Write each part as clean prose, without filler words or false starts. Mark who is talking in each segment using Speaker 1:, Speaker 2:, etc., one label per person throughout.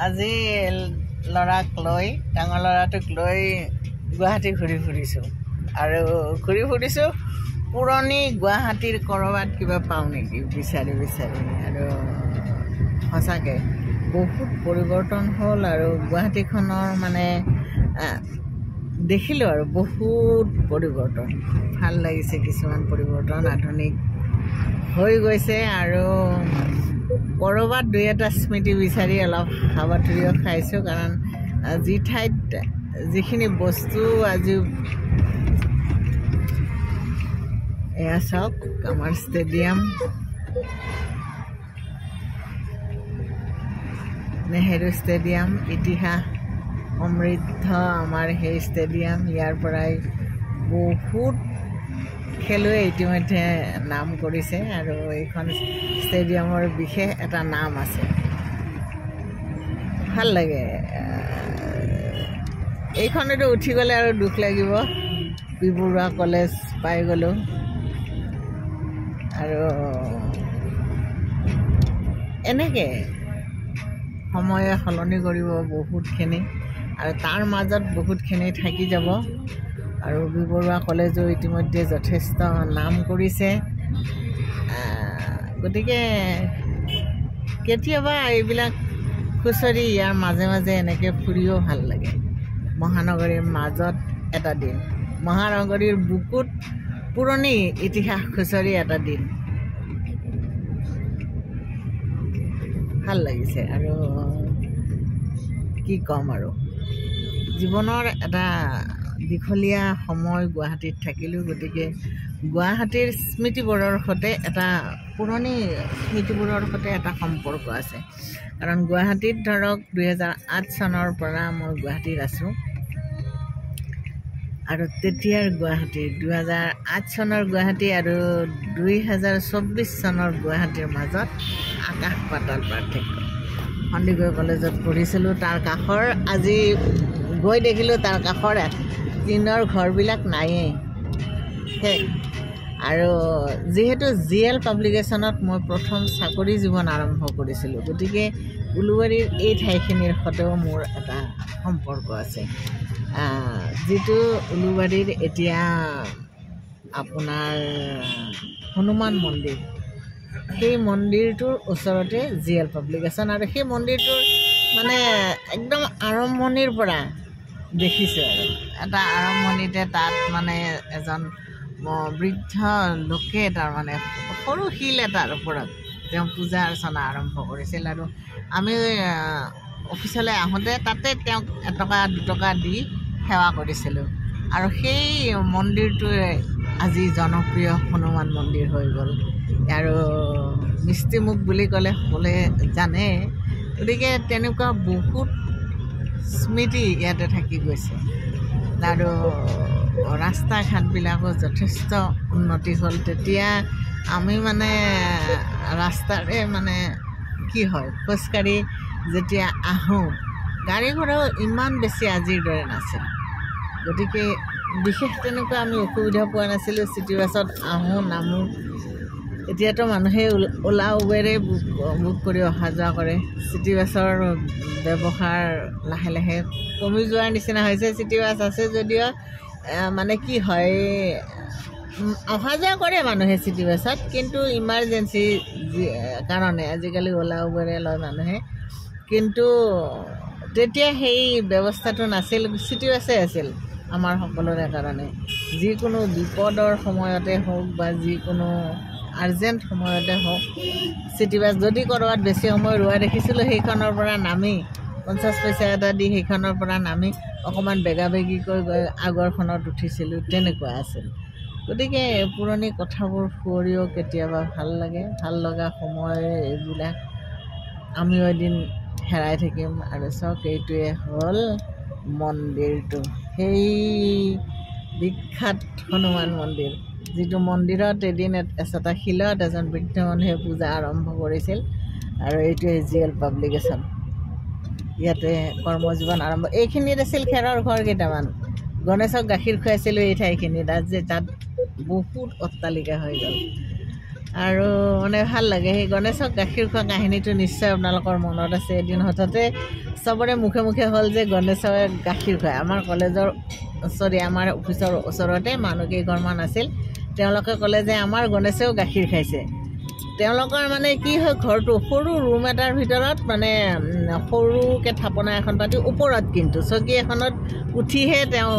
Speaker 1: আজি ল'ৰাক লৈ ডাঙৰ ল'ৰাটোক লৈ গুৱাহাটী ঘূৰি ফুৰিছোঁ আৰু ঘূৰি ফুৰিছোঁ পুৰণি গুৱাহাটীৰ ক'ৰবাত কিবা পাওঁ নেকি বিচাৰি আৰু সঁচাকৈ বহুত পৰিৱৰ্তন হ'ল আৰু গুৱাহাটীখনৰ মানে দেখিলোঁ আৰু বহুত পৰিৱৰ্তন ভাল লাগিছে কিছুমান পৰিৱৰ্তন আধুনিক হৈ গৈছে আৰু ক'ৰবাত দুই এটা স্মৃতি বিচাৰি অলপ হাবাথুৰিও খাইছোঁ কাৰণ যি ঠাইত যিখিনি বস্তু আজি এয়া চাওক আমাৰ ষ্টেডিয়াম নেহেৰু ষ্টেডিয়াম ইতিহাস সমৃদ্ধ আমাৰ সেই ষ্টেডিয়াম ইয়াৰ পৰাই বহুত খেলুৱৈ ইতিমধ্যে নাম কৰিছে আৰু এইখন ষ্টেডিয়ামৰ বিশেষ এটা নাম আছে ভাল লাগে এইখনেতো উঠি গ'লে আৰু দুখ লাগিব বি বৰুৱা কলেজ পাই গ'লোঁ আৰু এনেকৈ সময়ে সলনি কৰিব বহুতখিনি আৰু তাৰ মাজত বহুতখিনি থাকি যাব আৰু বি বৰুৱা কলেজো ইতিমধ্যে যথেষ্ট নাম কৰিছে গতিকে কেতিয়াবা এইবিলাক খুচৰি ইয়াৰ মাজে মাজে এনেকৈ ফুৰিও ভাল লাগে মহানগৰীৰ মাজত এটা দিন মহানগৰীৰ বুকুত পুৰণি ইতিহাস খুচৰি এটা দিন ভাল লাগিছে আৰু কি ক'ম আৰু জীৱনৰ এটা দীঘলীয়া সময় গুৱাহাটীত থাকিলোঁ গতিকে গুৱাহাটীৰ স্মৃতিবোৰৰ সৈতে এটা পুৰণি স্মৃতিবোৰৰ সৈতে এটা সম্পৰ্ক আছে কাৰণ গুৱাহাটীত ধৰক 2008 চনৰ পৰা মই গুৱাহাটীত আছোঁ আৰু তেতিয়াৰ গুৱাহাটী 2008 চনৰ গুৱাহাটী আৰু 2024 চনৰ গুৱাহাটীৰ মাজত আকাশ পাতাল পাৰ্থক্য সন্দিকৈ কলেজত পঢ়িছিলোঁ তাৰ কাষৰ আজি গৈ দেখিলোঁ তাৰ কাষৰ টিনৰ ঘৰবিলাক নায়েই শেষ আৰু যিহেতু GL পাব্লিকেশ্যনত মই প্ৰথম চাকৰি জীৱন আৰম্ভ কৰিছিলোঁ গতিকে উলুবাৰীৰ এই ঠাইখিনিৰ সৈতেও মোৰ এটা সম্পৰ্ক আছে যিটো উলুবাৰীৰ এতিয়া আপোনাৰ হনুমান মন্দিৰ সেই মন্দিৰটোৰ ওচৰতে GL পাব্লিকেশ্যন আৰু সেই মন্দিৰটোৰ মানে একদম আৰম্ভণিৰ পৰা দেখিছোঁ আৰু এটা আৰম্ভণিতে তাত মানে এজন বৃদ্ধ লোকে তাৰমানে সৰু শিল এটাৰ ওপৰত তেওঁ পূজা অৰ্চনা আৰম্ভ কৰিছিল আৰু আমি অফিচলৈ আহোঁতে তাতে তেওঁক 1 টকা 2 টকা দি সেৱা কৰিছিলোঁ আৰু সেই মন্দিৰটোৱে আজি জনপ্ৰিয় হনুমান মন্দিৰ হৈ গ'ল আৰু মিষ্টিমুখ বুলি ক'লে সকলোৱে জানে গতিকে তেনেকুৱা বহুত স্মৃতি ইয়াতে থাকি গৈছে আৰু ৰাস্তা ঘাটবিলাকো যথেষ্ট উন্নতি হ'ল তেতিয়া আমি মানে ৰাস্তাৰে মানে কি হয় খোজকাঢ়ি যেতিয়া আহোঁ গাড়ী ঘোঁৰাও ইমান বেছি আজিৰ দৰে নাছিল গতিকে বিশেষ তেনেকুৱা আমি অসুবিধা পোৱা নাছিলোঁ চিটি বাছত আহোঁ নামোঁ এতিয়াতো মানুহে ওলা উবেৰে বুক কৰি অহা যোৱা কৰে চিটি বাছৰ ব্যৱহাৰ লাহে লাহে কমি যোৱাৰ নিচিনা হৈছে চিটি বাছ আছে যদিও মানে কি হয় অহা যোৱা কৰে মানুহে চিটি বাছত কিন্তু ইমাৰ্জেঞ্চি কাৰণে আজিকালি ওলা উবেৰে লয় মানুহে কিন্তু তেতিয়া সেই ব্যৱস্থাটো নাছিল চিটি বাছে আছিল আমাৰ সকলোৰে কাৰণে যিকোনো বিপদৰ সময়তে হওক বা যিকোনো আৰ্জেণ্ট সময়তে হওক চিটি বাছ যদি ক'ৰবাত বেছি সময় ৰোৱা দেখিছিলোঁ সেইখনৰ পৰা নামি 50 পইচা এটা দি সেইখনৰ পৰা নামি অকণমান বেগাবেগিকৈ গৈ আগৰখনত উঠিছিলোঁ তেনেকুৱা আছিল গতিকে পুৰণি কথাবোৰ ফুৰিও কেতিয়াবা ভাল লাগে ভাল লগা সময় এইবিলাক আমিও এদিন হেৰাই থাকিম আৰু চাওক এইটোৱে হ'ল মন্দিৰটো সেই বিখ্যাত হনুমান মন্দিৰ যিটো মন্দিৰত এদিন এচটা শিলত এজন বৃদ্ধ মানুহে পূজা আৰম্ভ কৰিছিল আৰু এইটোৱে GL পাব্লিকেশ্যন ইয়াতে কৰ্মজীৱন আৰম্ভ এইখিনিত আছিল খেৰৰ ঘৰ কেইটামান গণেশক গাখীৰ খুৱাইছিলোঁ এই ঠাইখিনিত আজি তাত বহুত অট্টালিকা হৈ গ'ল আৰু মানে ভাল লাগে সেই গণেশক গাখীৰ খোৱা কাহিনীটো নিশ্চয় আপোনালোকৰ মনত আছে এদিন হঠাতে চবৰে মুখে মুখে হ'ল যে গণেশক গাখীৰ খুৱায় আমাৰ কলেজৰ আমাৰ অফিচৰ ওচৰতে মানুহ কেইঘৰমান আছিল তেওঁলোকে ক'লে যে আমাৰ গণেশেও গাখীৰ খাইছে তেওঁলোকৰ মানে কি হয় ঘৰটো সৰু ৰুম এটাৰ ভিতৰত মানে সৰুকৈ থাপনা এখন পাতি ওপৰত কিন্তু চকী এখনত উঠিহে তেওঁ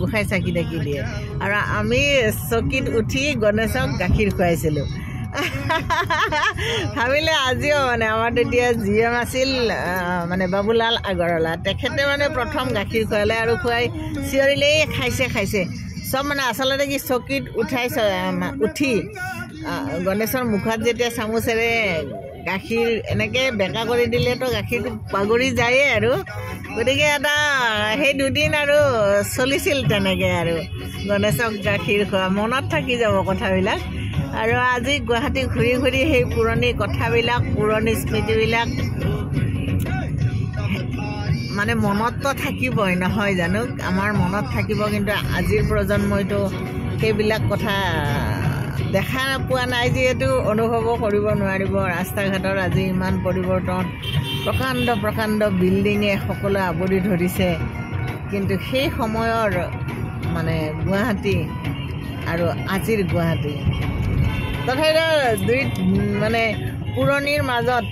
Speaker 1: গোসাঁই চাকি তাকি দিয়ে আৰু আমি চকীত উঠি গণেশক গাখীৰ খুৱাইছিলোঁ ভাবিলে আজিও মানে আমাৰ তেতিয়া GM আছিল মানে বাবুলাল আগৰৱালা তেখেতে মানে প্ৰথম গাখীৰ খুৱালে আৰু খুৱাই চিঞৰিলেই খাইছে চব মানে আচলতে কি চকীত উঠি গণেশৰ মুখত যেতিয়া চামুচেৰে গাখীৰ এনেকৈ বেকা কৰি দিলেতো গাখীৰটো বাগৰি যায়েই আৰু গতিকে এটা সেই দুদিন আৰু চলিছিল তেনেকৈ আৰু গণেশক গাখীৰ খোৱা মনত থাকি যাব কথাবিলাক আৰু আজি গুৱাহাটী ঘূৰি ঘূৰি সেই পুৰণি কথাবিলাক পুৰণি স্মৃতিবিলাক মানে মনততো থাকিবই নহয় জানো আমাৰ মনত থাকিব কিন্তু আজিৰ প্ৰজন্মইতো সেইবিলাক কথা দেখা পোৱা নাই যিহেতু অনুভৱো কৰিব নোৱাৰিব ৰাস্তা ঘাটৰ আজি ইমান পৰিৱৰ্তন প্ৰকাণ্ড বিল্ডিঙে সকলো আৱৰি ধৰিছে কিন্তু সেই সময়ৰ মানে গুৱাহাটী আৰু আজিৰ গুৱাহাটী তথাপিতো মানে পুৰণিৰ মাজত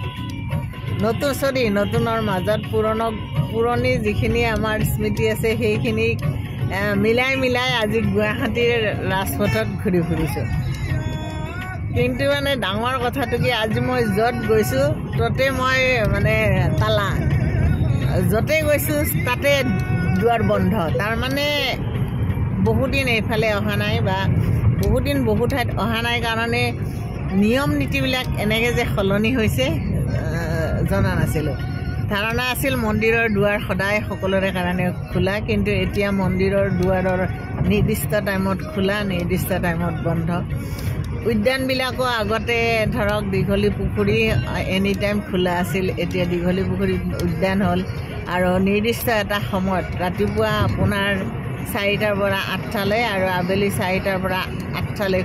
Speaker 1: নতুনৰ মাজত পুৰণি যিখিনি আমাৰ স্মৃতি আছে সেইখিনি মিলাই আজি গুৱাহাটীৰ ৰাজপথত ঘূৰি ফুৰিছোঁ কিন্তু মানে ডাঙৰ কথাটো কি আজি মই য'ত গৈছোঁ ততে মই মানে তালা য'তে গৈছোঁ তাতে দুৱাৰ বন্ধ তাৰমানে বহুদিন এইফালে অহা নাই বা বহুদিন বহু ঠাইত অহা নাই কাৰণে নিয়ম নীতিবিলাক এনেকৈ যে সলনি হৈছে জনা নাছিলোঁ ধাৰণা আছিল মন্দিৰৰ দুৱাৰ সদায় সকলোৰে কাৰণে খোলা কিন্তু এতিয়া মন্দিৰৰ দুৱাৰৰ নিৰ্দিষ্ট টাইমত খোলা নিৰ্দিষ্ট টাইমত বন্ধ উদ্যানবিলাকো আগতে ধৰক দীঘলী পুখুৰী এনি টাইম খোলা আছিল এতিয়া দীঘলী পুখুৰী উদ্যান হ'ল আৰু নিৰ্দিষ্ট এটা সময়ত ৰাতিপুৱা আপোনাৰ 4টাৰ পৰা 8টালৈ আৰু আবেলি 4টাৰ পৰা 8টালৈ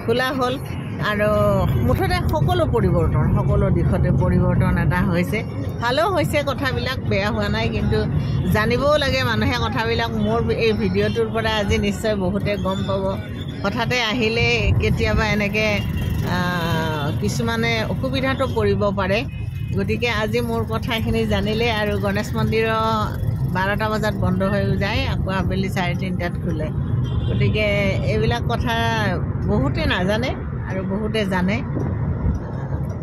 Speaker 1: খোলা হ'ল আৰু মুঠতে সকলো দিশতে পৰিৱৰ্তন এটা হৈছে ভালো হৈছে কথাবিলাক বেয়া হোৱা নাই কিন্তু জানিবও লাগে মানুহে কথাবিলাক মোৰ এই ভিডিঅ'টোৰ পৰা আজি নিশ্চয় বহুতে গম পাব হঠাতে আহিলে কেতিয়াবা এনেকৈ কিছুমানে অসুবিধাটো পৰিব পাৰে গতিকে আজি মোৰ কথাখিনি জানিলে আৰু গণেশ মন্দিৰৰ 12টা বজাত বন্ধ হৈ যায় আকৌ আবেলি 3:30টাত খোলে গতিকে এইবিলাক কথা বহুতে নাজানে আৰু বহুতে জানে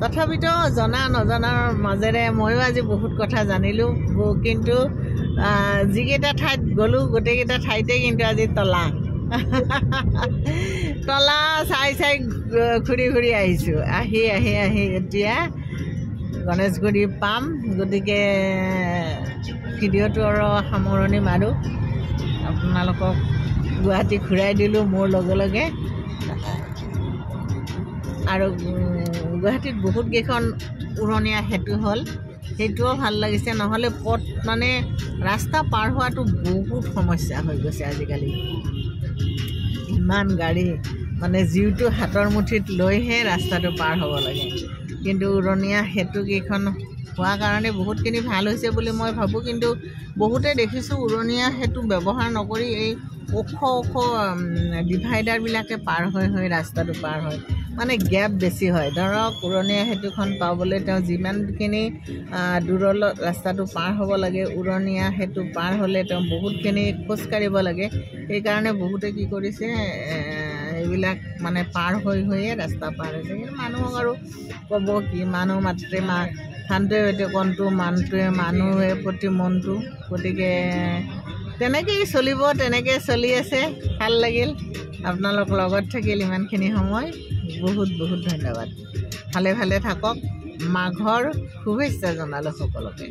Speaker 1: তথাপিতো জনা নজনাৰ মাজেৰে ময়ো আজি বহুত কথা জানিলোঁ কিন্তু যিকেইটা ঠাইত গ'লোঁ গোটেইকেইটা ঠাইতে কিন্তু আজি তলা চাই ঘূৰি আহিছোঁ আহি এতিয়া গণেশগুৰি পাম গতিকে ভিডিঅ'টো আৰু সামৰণি মাৰোঁ আপোনালোকক গুৱাহাটী ঘূৰাই দিলোঁ মোৰ লগে আৰু গুৱাহাটীত বহুত কেইখন উৰণীয়া সেতু হ'ল সেইটোও ভাল লাগিছে নহ'লে পথ মানে ৰাস্তা পাৰ হোৱাটো বহুত সমস্যা হৈ গৈছে আজিকালি ইমান গাড়ী মানে যিটো হাতৰ মুঠিত লৈহে ৰাস্তাটো পাৰ হ'ব লাগে কিন্তু উৰণীয়া সেতুকেইখন হোৱাৰ কাৰণে বহুতখিনি ভাল হৈছে বুলি মই ভাবোঁ কিন্তু বহুতে দেখিছোঁ উৰণীয়া সেতু ব্যৱহাৰ নকৰি এই ওখ ডিভাইডাৰবিলাকে পাৰ হৈ ৰাস্তাটো পাৰ হয় মানে গেপ বেছি হয় ধৰক উৰণীয়া সেতুখন পাবলৈ তেওঁ যিমানখিনি দূৰলৈ ৰাস্তাটো পাৰ হ'ব লাগে উৰণীয়া সেতু পাৰ হ'লে তেওঁ বহুতখিনি খোজকাঢ়িব লাগে সেইকাৰণে বহুতে কি কৰিছে এইবিলাক মানে পাৰ হৈয়ে ৰাস্তা পাৰ হৈছে কিন্তু মানুহক আৰু ক'ব কি মানুহ মাত্ৰে ধানটোৱে সৈতে কণটো মানুহে প্ৰতি মনটো গতিকে তেনেকৈয়ে চলিব তেনেকৈ চলি আছে ভাল লাগিল আপোনালোক লগত থাকিল ইমানখিনি সময় বহুত ধন্যবাদ ভালে থাকক মাঘৰ শুভেচ্ছা জনালোঁ সকলোকে